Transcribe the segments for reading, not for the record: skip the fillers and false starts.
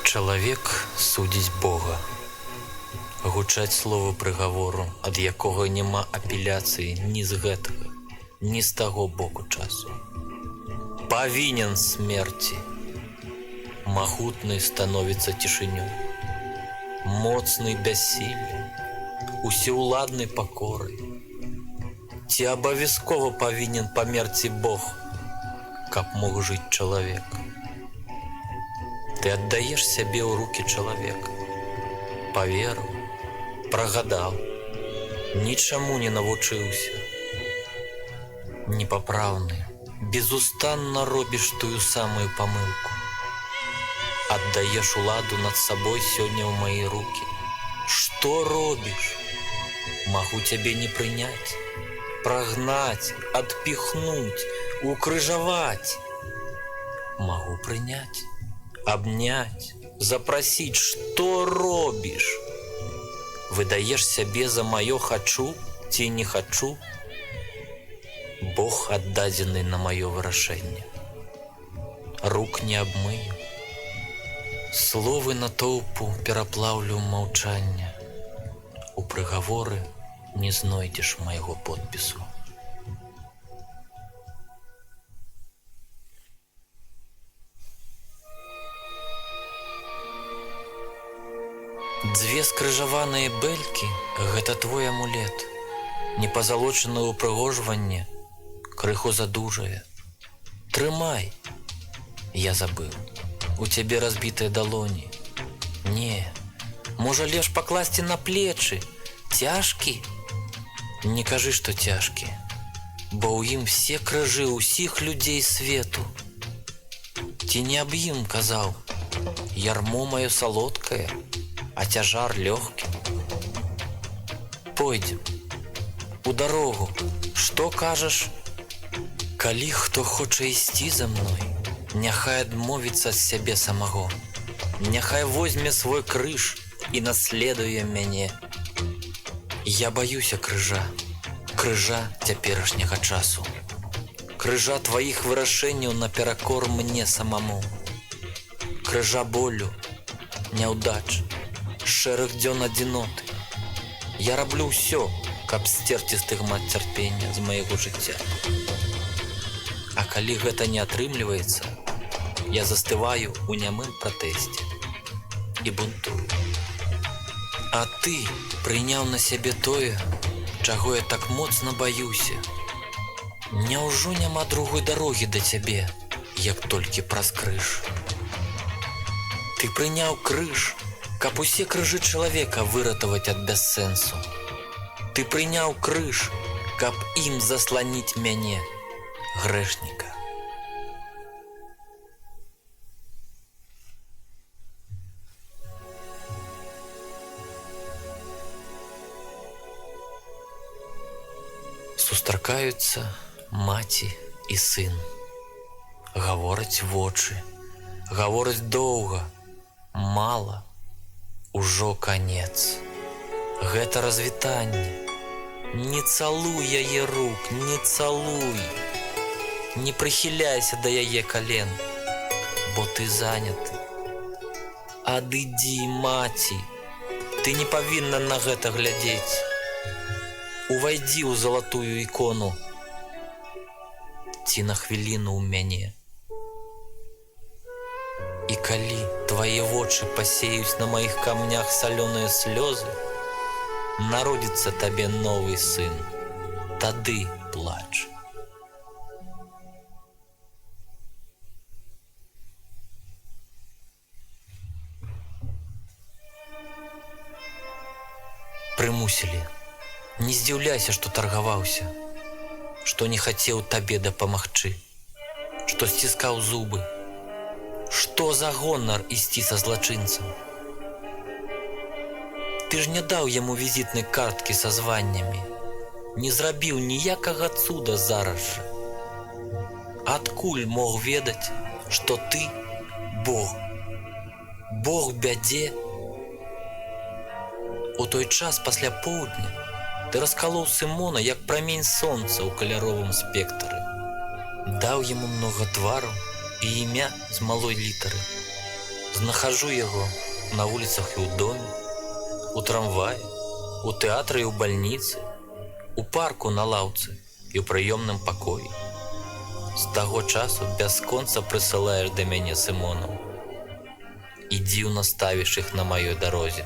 Чалавек судзіць Бога. Гучаць словы прыгавору, ад якога няма апеляцыі ні з гэтага, ні з таго боку часу. Павінен смерці. Магутны становіцца цішынёй, моцны бяссіллем, усеўладны пакорай. Ці абавязкова павінен памерці Бог, каб мог жыць чалавек? Ты аддаеш сябе ў рукі чалавека, паверыў, прагадаў, нічаму не навучыўся. Непапраўны, безустанна робіш тую самую памылку. Аддаеш уладу над сабой сёння ў мае рукі. Што робіш? Магу цябе не прыняць, прагнаць, адпіхнуць, укрыжаваць. Магу прыняць, абняць, запрасіць. Што робіш? Выдаеш сябе за маё хачу ці не хачу? Бог аддадзены на маё вырашэнне. Рук не абмыю. Словы натоўпу пераплаўлю маўчанне. У прыгаворы не знойдзеш майго подпісу. Дзве скрыжаваныя бэлькі – гэта твой амулет. Непазалочанае ўпрыгожванне крыху задужае. Трымай. Я забыў. У цябе разбітыя далоні. Не, можа лепш пакласці на плечы. Цяжкі? Не кажы, што цяжкі, бо ў ім все крыжы ўсіх людзей свету. Ці не аб ім казаў: ярмо маё салодкае, а цяжар лёгкі. Пойдзем у дарогу. Што кажаш? Калі хто хоча ісці за мной, няхай адмовіцца ад сябе самого. Няхай возьме свой крыж і наследуе мяне. Я баюся крыжа, крыжа цяперашняга часу, крыжа тваіх вырашэнняў наперакор мне самому, крыжа болю, няўдач, шэрых дзён адзіноты. Я раблю ўсё, каб сцерці стыгмат цярпення з майго жыцця. А калі гэта не атрымліваецца, я застываю ў нямым пратэсце і бунтую. А ты прыняў на сябе тое, чаго я так моцна баюся. Няўжо няма другой дарогі да цябе, як толькі праз крыж? Ты прыняў крыж, каб усе крыжы чалавека выратаваць ад бяссэнсу. Ты прыняў крыж, каб ім засланіць мяне, грэшніка. Сустракаюцца маці і сын. Гавораць вочы, гавораць доўга, мала, ужо канец. Гэта развітанне. Не цалуй яе рук, не цалуй. Не прыхіляйся да яе кален, бо ты заняты. Адыдзі, маці, ты не павінна на гэта глядзець. Увайдзі ў залатую ікону ці на хвіліну ў мяне. І калі твае вочы пасеюць на маіх камнях салёныя слёзы, народзіцца табе новы сын, тады плач. Прымусілі. Не здзіўляйся, што таргаваўся, што не хацеў табе дапамагчы, што сціскаў зубы. Што за гонар ісці са злачынцам? Ты ж не даў яму візітнай карткі са званнямі, не зрабіў ніякага цуда зараз жа. Адкуль мог ведаць, што ты Бог? Бог бядзе? У той час пасля поўдня ты раскалоў Сымона, як прамень сонца ў каляровым спектры. Даў яму многа твараў і імя з малой літары. Знахажу яго на вуліцах і ў доме, у трамваі, у тэатры і ў бальніцы, у парку на лаўцы і ў прыёмным пакоі. З таго часу бясконца прысылаеш да мяне Сымонаў і дзіўна ставіш іх на маёй дарозе.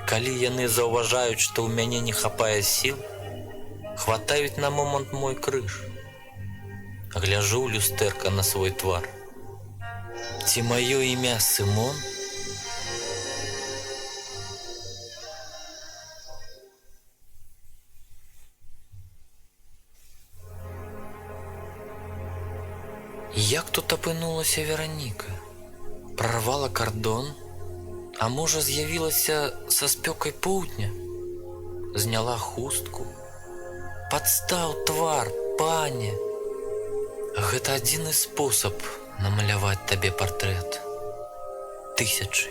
Калі яны заўважаюць, што ў мяне не хапае сіл, хватаюць на момант мой крыж. Гляжу ў люстэрка на свой твар. Ці маё імя Сымон? Як тут апынулася Вераніка? Прарвала кардон? А можа, з'явілася са спёкай поўдня? Зняла хустку? Падстаў твар, пане! Гэта адзіны спосаб намаляваць табе партрэт. Тысячы,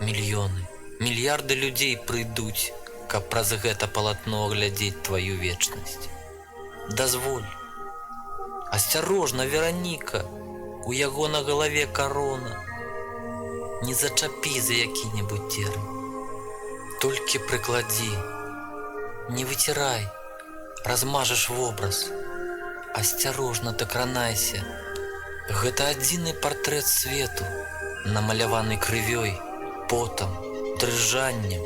мільёны, мільярды людзей прыйдуць, каб праз гэта палатно глядзець тваю вечнасць. Дазволь. Асцярожна, Вераніка, у яго на галаве карона. Не зачапі за які-небудзь дзерань. Толькі прыкладзі. Не выцірай, размажаш вобраз. Асцярожна дакранайся. Гэта адзіны партрэт свету, намаляваны крывёй, потам, дрыжаннем.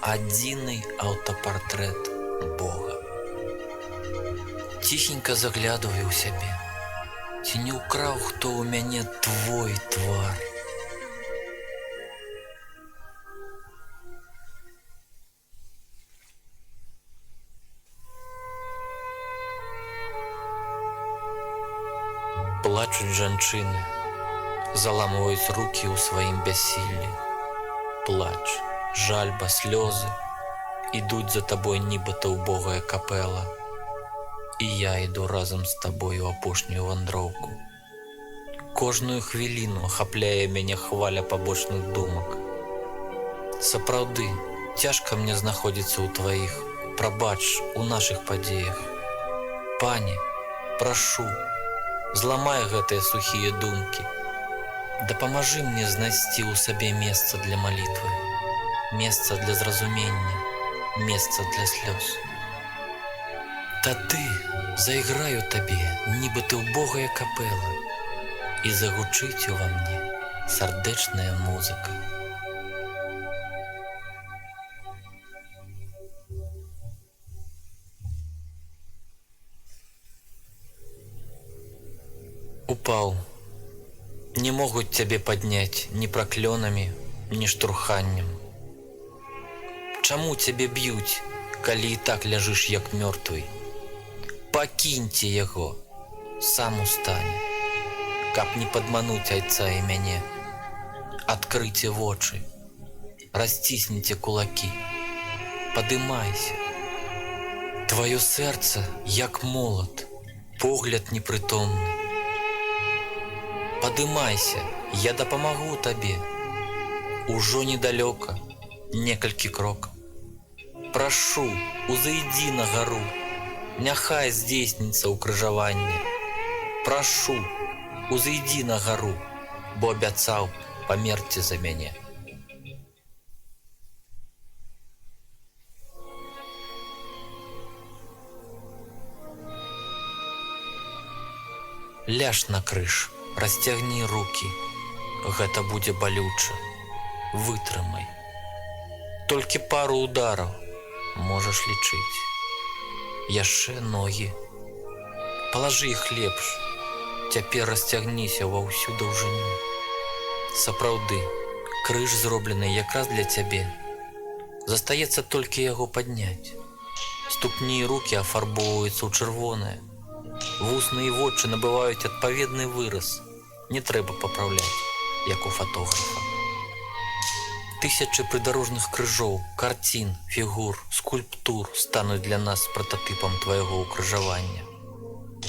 Адзіны аўтапартрэт Бога. Ціхенька заглядываю ў сябе. Ці не ўкраў хто ў мяне твой твар? Плачуць жанчыны, заламваюць рукі ў сваім бяссіллі. Плач, жальба, слёзы ідуць за табой нібыта ўбогая капэла. І я іду разам з табой у апошнюю вандроўку. Кожную хвіліну ахапляе мяне хваля пабочных думак. Сапраўды, цяжка мне знаходзіцца ў тваіх, прабач, у нашых падзеях. Пане, прашу, зламай гэтыя сухія думкі. Дапамажы мне знайсці ў сабе месца для малітвы, месца для зразумення, месца для слёз. Тады зайграю табе, нібы ты ўбогая капэла, і загучыць ува мне сардэчная музыка. Упаў. Не могуць цябе падняць ні праклёнамі, ні штурханнем. Чаму цябе б'юць, калі і так ляжыш як мёртвый? Пакіньце яго, сам устане, каб не падмануць айца і мяне. Адкрыйце вочы, расцісніце кулакі, падымайся. Тваё сэрца як молат, погляд непрытомны. Падымайся, я дапамагу табе. Ужо недалёка, некалькі крокаў. Прашу, узыйдзі на гару, няхай здзейсніцца ўкрыжаванне. Прашу, узыйдзі на гару, бо абяцаў памерці за мяне. Ляж на крыж. Расцягні рукі, гэта будзе балюча. Вытрымай. Толькі пару удараў можаш лічыць. Яшчэ ногі. Палажы іх лепш. Цяпер расцягніся ва ўсю даўжыню. Сапраўды, крыж зроблены якраз для цябе. Застаецца толькі яго падняць. Ступні і рукі афарбоўваюцца ў чырвонае. Вусны і вочы набываюць адпаведны выраз. Не трэба папраўляць, як у фатографа. Тысячы прыдарожных крыжоў, карцін, фігур, скульптур стануць для нас прататыпам твайго ўкрыжавання.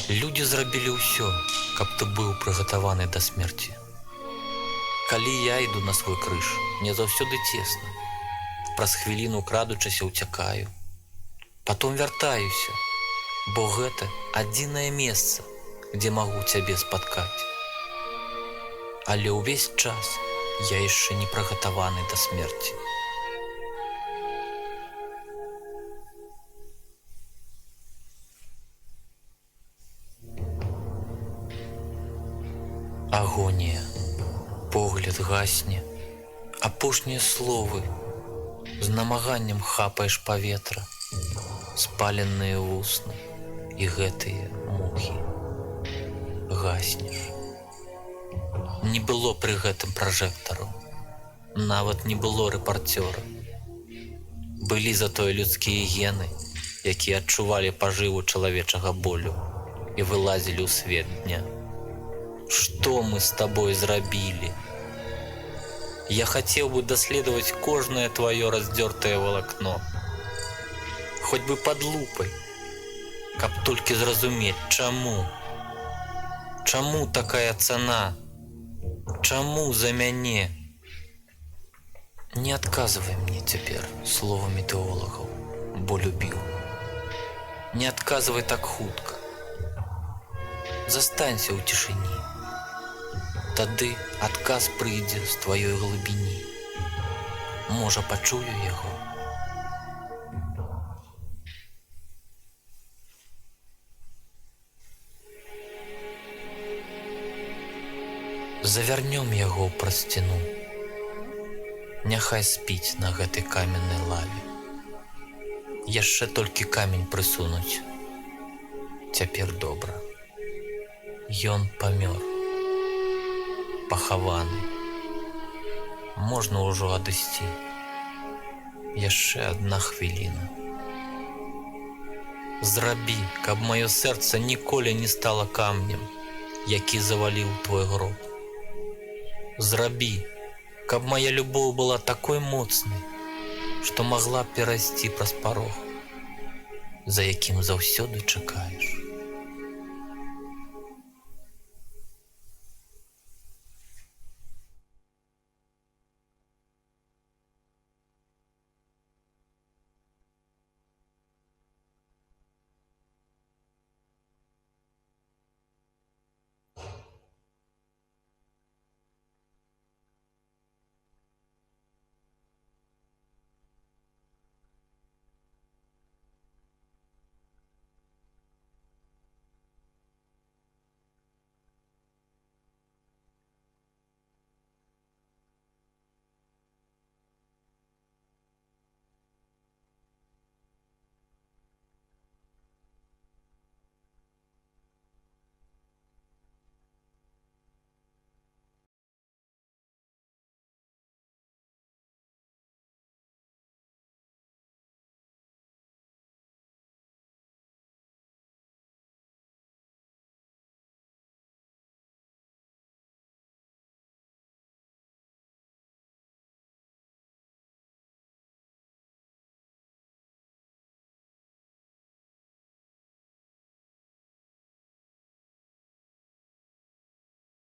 Людзі зрабілі ўсё, каб ты быў прыгатаваны да смерці. Калі я іду на свой крыж, мне заўсёды цесна. Праз хвіліну, крадучыся, уцякаю. Потом вяртаюся, бо гэта адзінае месца, дзе магу цябе спаткаць. але ўвесь час я яшчэ не прыгатаваны да смерці. Агонія, погляд гасне, апошнія словы, з намаганнем хапаеш паветра, спаленыя вусны і гэтыя мухі. Гаснеш. Не было пры гэтым пражэктараў, нават не было рэпарцёра. Былі затое людскія гены, якія адчувалі пажыву чалавечага болю і вылазілі ў свет дня. Што мы з табой зрабілі? Я хацеў бы даследаваць кожнае тваё раздзёртае валакно, хоць бы пад лупай, каб толькі зразумець, чаму. Чаму такая цана? Чаму за мяне? Не адказвай мне цяпер словамі тэолагаў, бо любіў. Не адказвай так хутка. Застанься ў цішыні. Тады адказ прыйдзе з тваёй глыбіні. Можа, пачую яго. Завярнём яго праз сцяну. Няхай спіць на гэтай каменнай лаве. Яшчэ толькі камень прысунуць. Цяпер добра. Ён памёр. Пахаваны. Можна ўжо адысці. Яшчэ адна хвіліна. Зрабі, каб маё сэрца ніколі не стала камнем, які заваліў твой гроб. Зрабі, каб мая любоў была такой моцнай, што магла перайсці праз парог, за якім заўсёды чакаеш.